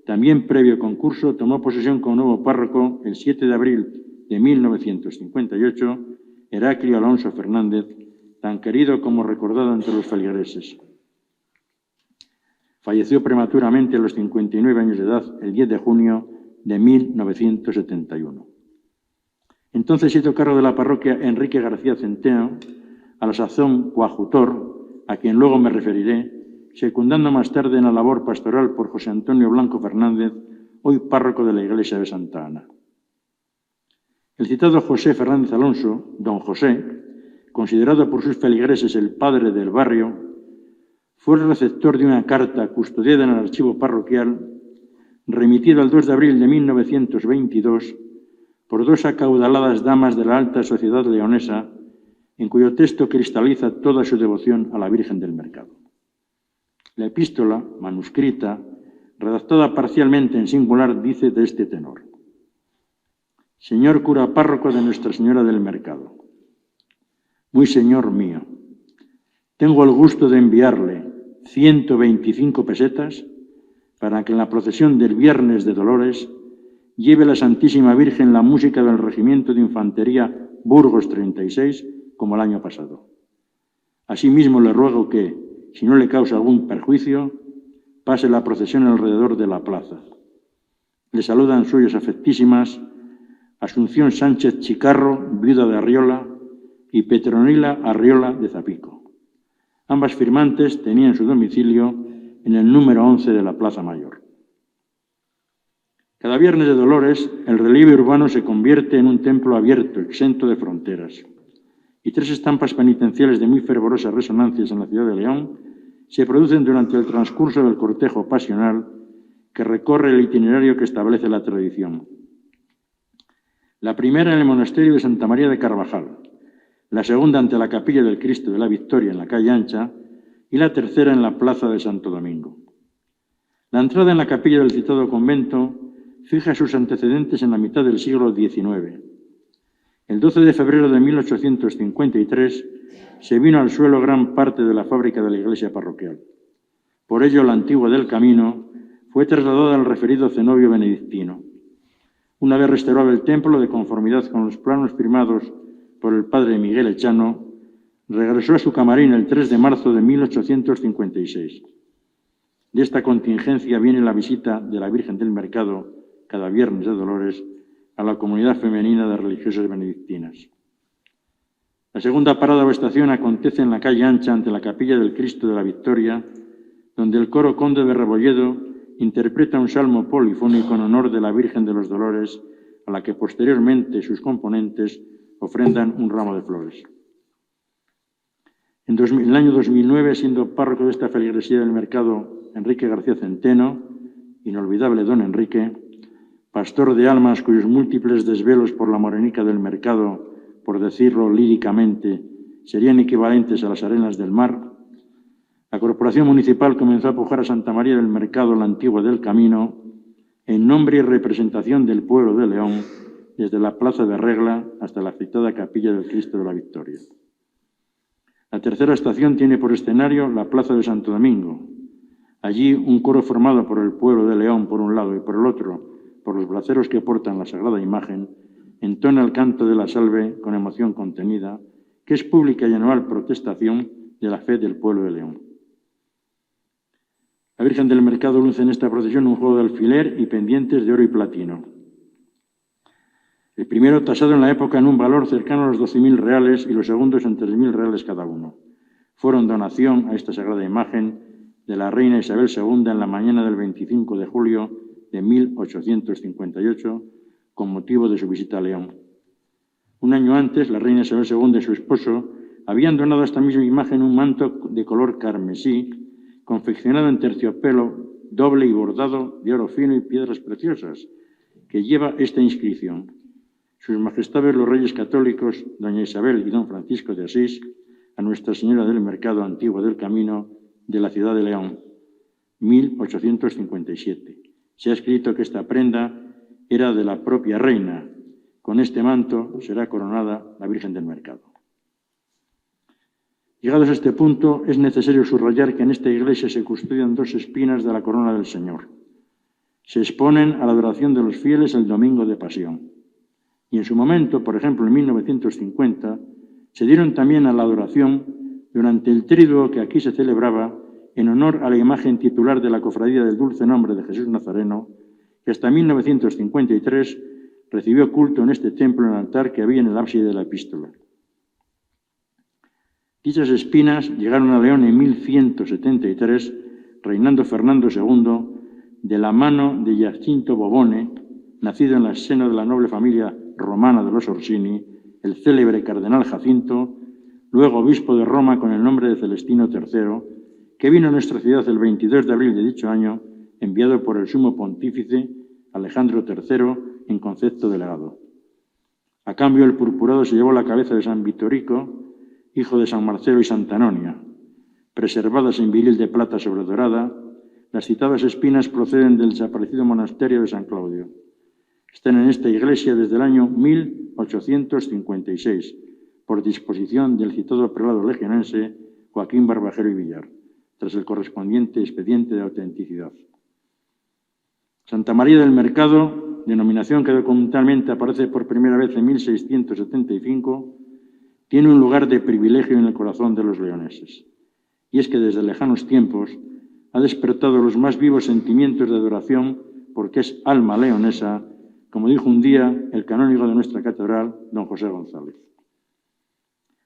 también previo concurso, tomó posesión como nuevo párroco el 7 de abril de 1958 Heraclio Alonso Fernández, tan querido como recordado entre los feligreses. Falleció prematuramente a los 59 años de edad el 10 de junio de 1971. Entonces hizo cargo de la parroquia Enrique García Centeno, a la sazón coadjutor, a quien luego me referiré, secundando más tarde en la labor pastoral por José Antonio Blanco Fernández, hoy párroco de la iglesia de Santa Ana. El citado José Fernández Alonso, don José, considerado por sus feligreses el padre del barrio, fue el receptor de una carta custodiada en el archivo parroquial, remitida el 2 de abril de 1922 por dos acaudaladas damas de la alta sociedad leonesa, en cuyo texto cristaliza toda su devoción a la Virgen del Mercado. La epístola, manuscrita, redactada parcialmente en singular, dice de este tenor: Señor cura párroco de Nuestra Señora del Mercado, muy señor mío, tengo el gusto de enviarle 125 pesetas para que en la procesión del Viernes de Dolores lleve la Santísima Virgen la música del Regimiento de Infantería Burgos 36, como el año pasado. Asimismo, le ruego que, si no le causa algún perjuicio, pase la procesión alrededor de la plaza. Le saludan suyas afectísimas Asunción Sánchez Chicarro, viuda de Arriola, y Petronila Arriola de Zapico. Ambas firmantes tenían su domicilio en el número 11 de la Plaza Mayor. Cada Viernes de Dolores, el relieve urbano se convierte en un templo abierto, exento de fronteras, y tres estampas penitenciales de muy fervorosas resonancias en la ciudad de León se producen durante el transcurso del cortejo pasional que recorre el itinerario que establece la tradición. La primera en el monasterio de Santa María de Carvajal, la segunda ante la capilla del Cristo de la Victoria en la calle Ancha y la tercera en la plaza de Santo Domingo. La entrada en la capilla del citado convento fija sus antecedentes en la mitad del siglo XIX. El 12 de febrero de 1853 se vino al suelo gran parte de la fábrica de la iglesia parroquial. Por ello, la antigua del Camino fue trasladada al referido cenobio benedictino. Una vez restaurado el templo, de conformidad con los planos firmados por el padre Miguel Echano, regresó a su camarín el 3 de marzo de 1856. De esta contingencia viene la visita de la Virgen del Mercado, cada Viernes de Dolores, a la comunidad femenina de religiosas benedictinas. La segunda parada o estación acontece en la calle Ancha, ante la capilla del Cristo de la Victoria, donde el coro Conde de Rebolledo interpreta un salmo polifónico en honor de la Virgen de los Dolores, a la que posteriormente sus componentes ofrendan un ramo de flores. En el año 2009, siendo párroco de esta feligresía del Mercado Enrique García Centeno, inolvidable don Enrique, pastor de almas cuyos múltiples desvelos por la morenica del mercado, por decirlo líricamente, serían equivalentes a las arenas del mar, la Corporación Municipal comenzó a pujar a Santa María del Mercado, la antigua del Camino, en nombre y representación del pueblo de León, desde la Plaza de Regla hasta la citada Capilla del Cristo de la Victoria. La tercera estación tiene por escenario la Plaza de Santo Domingo. Allí un coro formado por el pueblo de León por un lado y por el otro por los braceros que portan la sagrada imagen, entona el canto de la salve con emoción contenida, que es pública y anual protestación de la fe del pueblo de León. La Virgen del Mercado luce en esta procesión un juego de alfiler y pendientes de oro y platino. El primero tasado en la época en un valor cercano a los 12.000 reales y los segundos en 3.000 reales cada uno. Fueron donación a esta sagrada imagen de la reina Isabel II en la mañana del 25 de julio de 1858, con motivo de su visita a León. Un año antes, la reina Isabel II y su esposo habían donado a esta misma imagen un manto de color carmesí, confeccionado en terciopelo doble y bordado de oro fino y piedras preciosas, que lleva esta inscripción: Sus Majestades los Reyes Católicos, doña Isabel y don Francisco de Asís, a Nuestra Señora del Mercado Antigua del Camino de la ciudad de León, 1857. Se ha escrito que esta prenda era de la propia reina, Con este manto será coronada la Virgen del Mercado. Llegados a este punto, es necesario subrayar que en esta iglesia se custodian 2 espinas de la corona del Señor. Se exponen a la adoración de los fieles el domingo de Pasión. Y en su momento, por ejemplo, en 1950, se dieron también a la adoración durante el triduo que aquí se celebraba en honor a la imagen titular de la Cofradía del Dulce Nombre de Jesús Nazareno, que hasta 1953 recibió culto en este templo en el altar que había en el ábside de la epístola. Dichas espinas llegaron a León en 1173, reinando Fernando II, de la mano de Giacinto Bobone, nacido en el seno de la noble familia romana de los Orsini, el célebre cardenal Jacinto, luego obispo de Roma con el nombre de Celestino III, que vino a nuestra ciudad el 22 de abril de dicho año, enviado por el sumo pontífice Alejandro III en concepto de legado. A cambio, el purpurado se llevó la cabeza de San Vitorico, hijo de San Marcelo y Santa Anonia. Preservadas en viril de plata sobredorada, las citadas espinas proceden del desaparecido monasterio de San Claudio. Están en esta iglesia desde el año 1856, por disposición del citado prelado legionense Joaquín Barbajero y Villar, tras el correspondiente expediente de autenticidad. Santa María del Mercado, denominación que documentalmente aparece por primera vez en 1675, tiene un lugar de privilegio en el corazón de los leoneses. Y es que desde lejanos tiempos ha despertado los más vivos sentimientos de adoración porque es alma leonesa, como dijo un día el canónigo de nuestra catedral, don José González.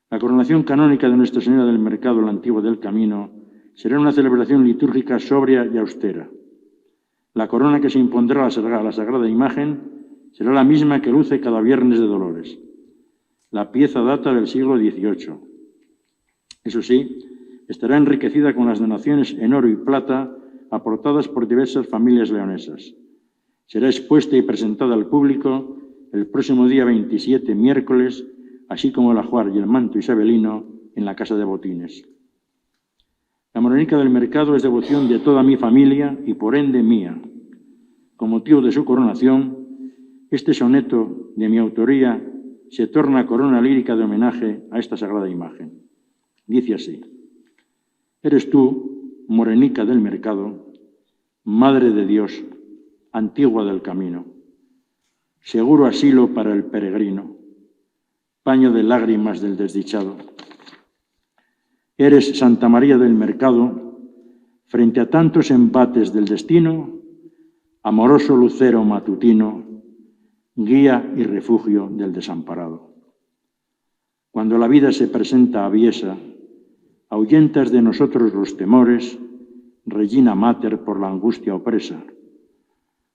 La coronación canónica de Nuestra Señora del Mercado, la Antigua del Camino, será una celebración litúrgica sobria y austera. La corona que se impondrá a la sagrada imagen será la misma que luce cada viernes de Dolores. La pieza data del siglo XVIII. Eso sí, estará enriquecida con las donaciones en oro y plata aportadas por diversas familias leonesas. Será expuesta y presentada al público el próximo día 27, miércoles, así como el ajuar y el manto isabelino en la Casa de Botines. La Morenica del Mercado es devoción de toda mi familia y por ende mía. Con motivo de su coronación, este soneto de mi autoría se torna corona lírica de homenaje a esta sagrada imagen. Dice así: eres tú, Morenica del Mercado, Madre de Dios, antigua del camino, seguro asilo para el peregrino, paño de lágrimas del desdichado. Eres Santa María del Mercado, frente a tantos embates del destino, amoroso lucero matutino, guía y refugio del desamparado. Cuando la vida se presenta aviesa, ahuyentas de nosotros los temores, Regina Mater por la angustia opresa,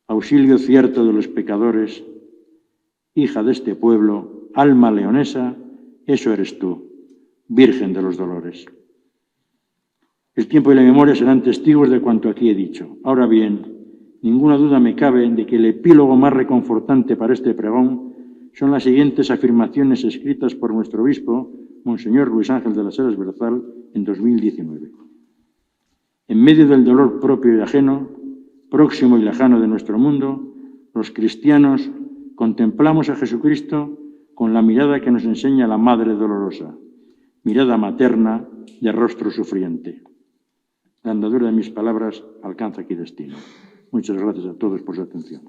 auxilio cierto de los pecadores, hija de este pueblo, alma leonesa, eso eres tú, Virgen de los Dolores. El tiempo y la memoria serán testigos de cuanto aquí he dicho. Ahora bien, ninguna duda me cabe de que el epílogo más reconfortante para este pregón son las siguientes afirmaciones escritas por nuestro obispo, Monseñor Luis Ángel de las Heras Berzal, en 2019. En medio del dolor propio y ajeno, próximo y lejano de nuestro mundo, los cristianos contemplamos a Jesucristo con la mirada que nos enseña la Madre Dolorosa, mirada materna de rostro sufriente. La andadura de mis palabras alcanza aquí destino. Muchas gracias a todos por su atención.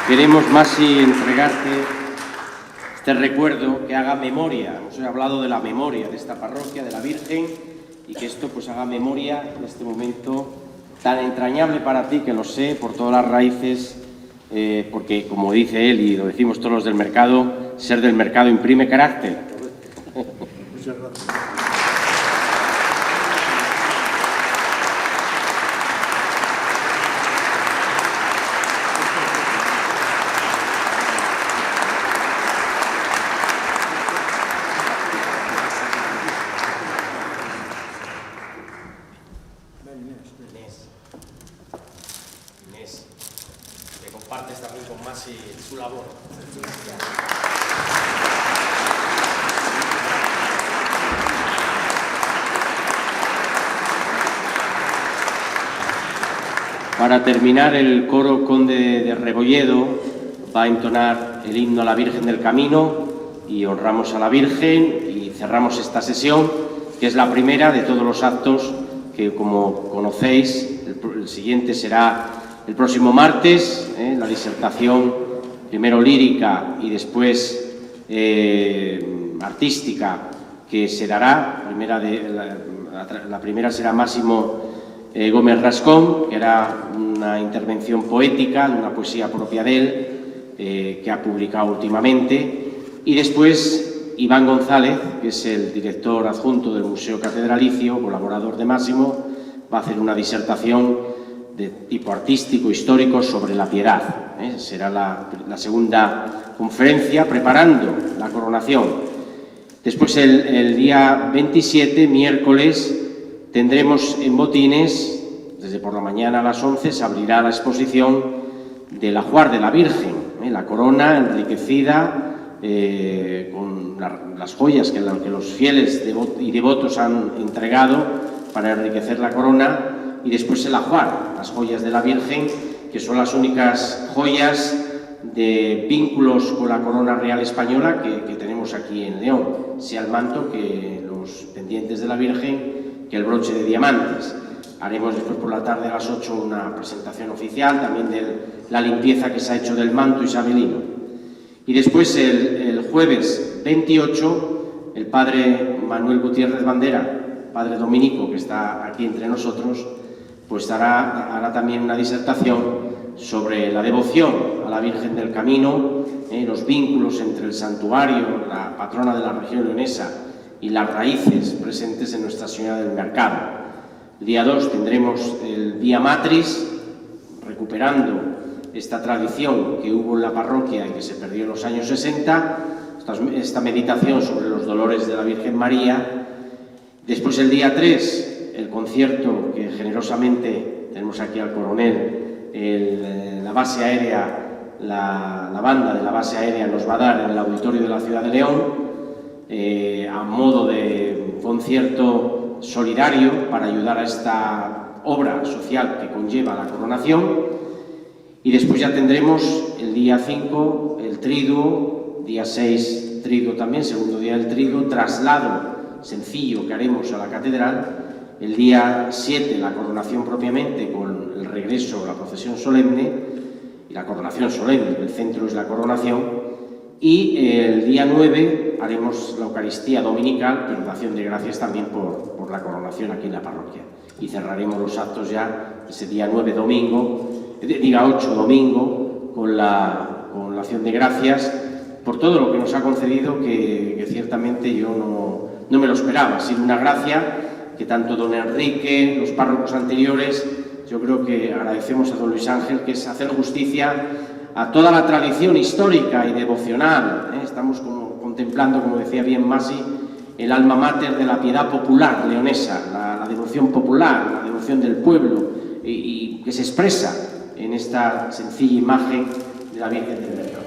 Queremos, Masi, entregarte este recuerdo que haga memoria. Os he hablado de la memoria de esta parroquia, de la Virgen, y que esto pues haga memoria en este momento tan entrañable para ti, que lo sé, por todas las raíces, porque como dice él y lo decimos todos los del mercado, ser del mercado imprime carácter. Muchas gracias. compartes también con Masi su labor. Para terminar, el coro Conde de Rebolledo va a entonar el himno a la Virgen del Camino y honramos a la Virgen y cerramos esta sesión, que es la primera de todos los actos que, como conocéis, el siguiente será el próximo martes, la disertación primero lírica y después artística que se dará. La primera será Máximo Gómez Rascón, que hará una intervención poética, una poesía propia de él, que ha publicado últimamente, y después Iván González, que es el director adjunto del Museo Catedralicio, colaborador de Máximo, va a hacer una disertación de tipo artístico, histórico, sobre la piedad. Será la segunda conferencia, preparando la coronación. Después, el día 27, miércoles, tendremos en Botines, desde por la mañana a las 11, se abrirá la exposición del ajuar de la Virgen, la corona enriquecida con las joyas que los fieles y devotos han entregado para enriquecer la corona, y después el ajuar, las joyas de la Virgen, que son las únicas joyas de vínculos con la corona real española que tenemos aquí en León, sea el manto que los pendientes de la Virgen, que el broche de diamantes. Haremos después por la tarde a las 8 una presentación oficial también de la limpieza que se ha hecho del manto isabelino. Y después el jueves 28, el padre Manuel Gutiérrez Bandera, padre dominico que está aquí entre nosotros, pues hará también una disertación sobre la devoción a la Virgen del Camino, los vínculos entre el santuario, la patrona de la región leonesa, y las raíces presentes en Nuestra Señora del Mercado. El día 2 tendremos el Vía Matris, recuperando esta tradición que hubo en la parroquia y que se perdió en los años 60, esta meditación sobre los dolores de la Virgen María. Después, el día 3, el concierto que generosamente tenemos aquí al coronel, la base aérea, la banda de la base aérea nos va a dar en el auditorio de la ciudad de León, a modo de concierto solidario para ayudar a esta obra social que conlleva la coronación. Y después ya tendremos el día 5 el triduo, día 6 triduo también, segundo día del triduo, traslado sencillo que haremos a la catedral. El día 7 la coronación propiamente, con el regreso, la procesión solemne y la coronación solemne, el centro es la coronación. Y el día 9 haremos la Eucaristía dominical, pero de acción de gracias también por la coronación aquí en la parroquia. Y cerraremos los actos ya ese día 9 domingo, día 8 domingo, con la acción de gracias por todo lo que nos ha concedido, que ciertamente yo no me lo esperaba. Ha sido una gracia que tanto don Enrique, los párrocos anteriores, yo creo que agradecemos a don Luis Ángel, que es hacer justicia a toda la tradición histórica y devocional. Estamos contemplando, como decía bien Masi, el alma mater de la piedad popular leonesa, la devoción popular, la devoción del pueblo, y que se expresa en esta sencilla imagen de la Virgen del Mercado.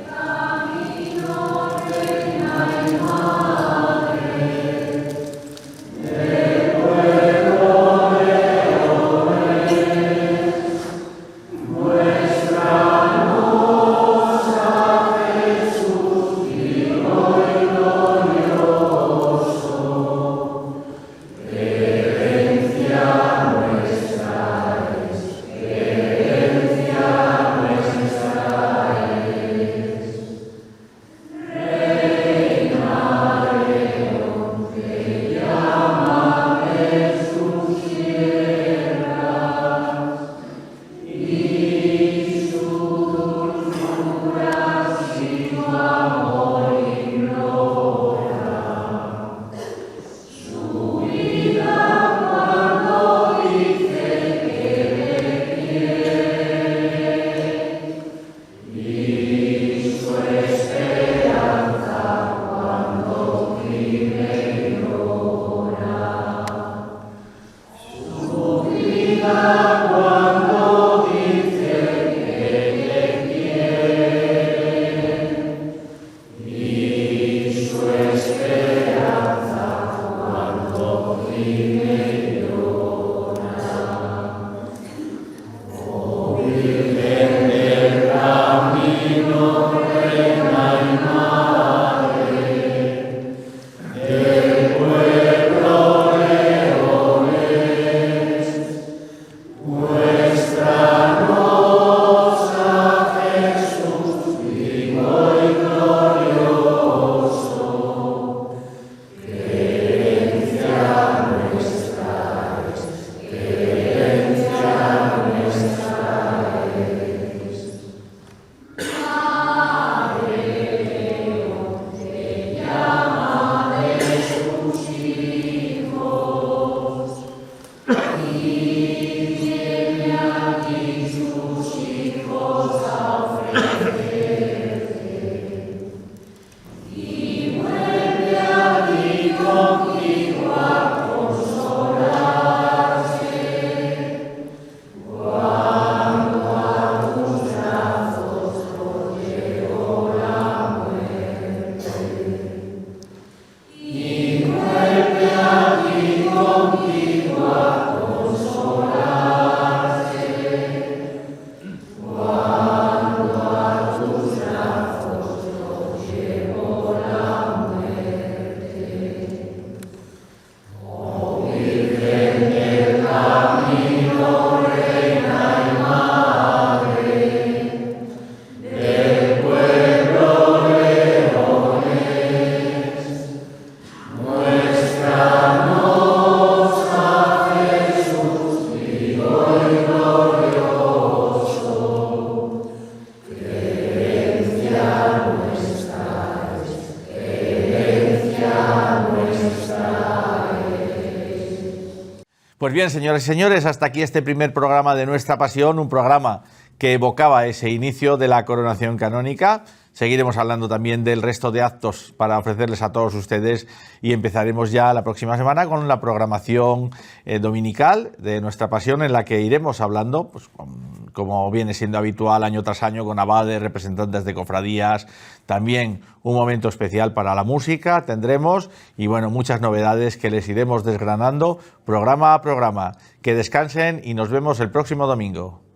Pues bien, señoras y señores, hasta aquí este primer programa de Nuestra Pasión, un programa que evocaba ese inicio de la coronación canónica. Seguiremos hablando también del resto de actos para ofrecerles a todos ustedes y empezaremos ya la próxima semana con la programación dominical de Nuestra Pasión, en la que iremos hablando, pues, como viene siendo habitual año tras año, con abades, representantes de cofradías, también un momento especial para la música tendremos y bueno, muchas novedades que les iremos desgranando programa a programa. Que descansen y nos vemos el próximo domingo.